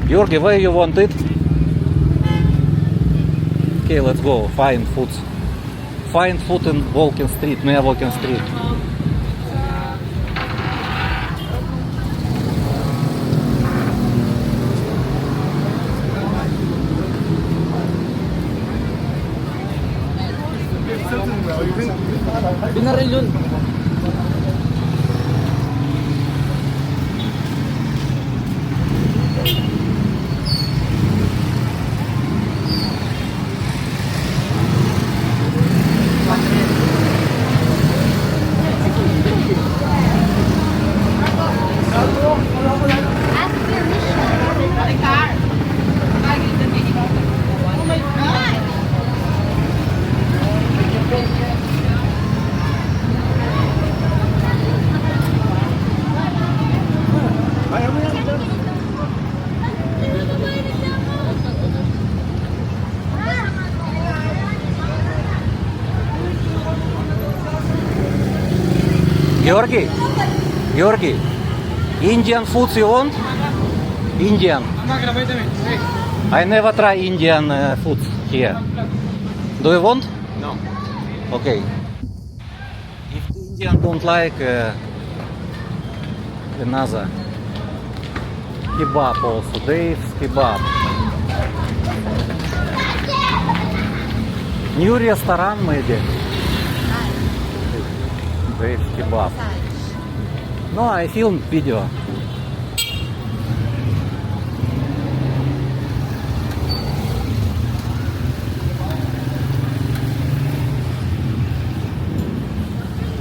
Georgi, where you want it? Okay, let's go. Find food. Find food in Walking Street, near Walking Street. Binaril yun. Georgi, Indian foods you want? Indian. I never try Indian food here. Do you want? No. Okay. If the Indian don't like another kebab also, Dave's kebab. New restaurant maybe. Dave's kebab. No, I filmed video.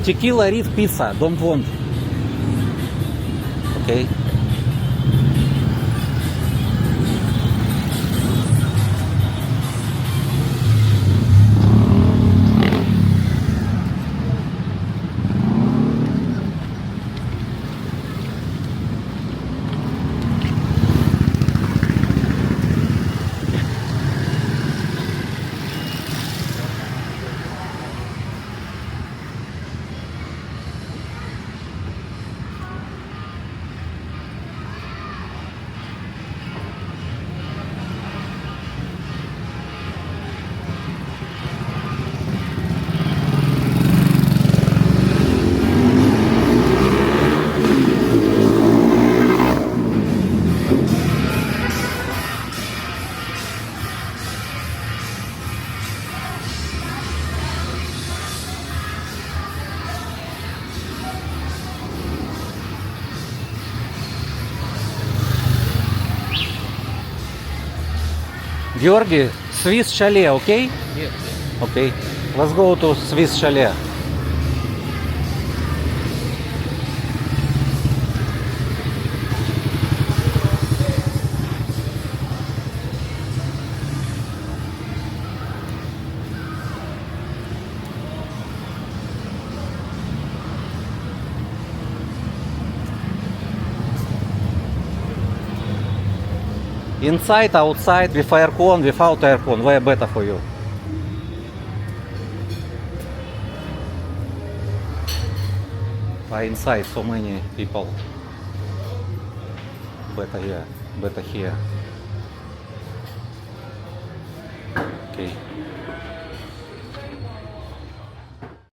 Tequila Reef pizza, don't want. Okay. Georgi, Swiss chalet, okay? Yes. Okay. Let's go to Swiss chalet. Inside, outside, with aircon, without aircon, where better for you? Inside, so many people. Better here, better here. Okay.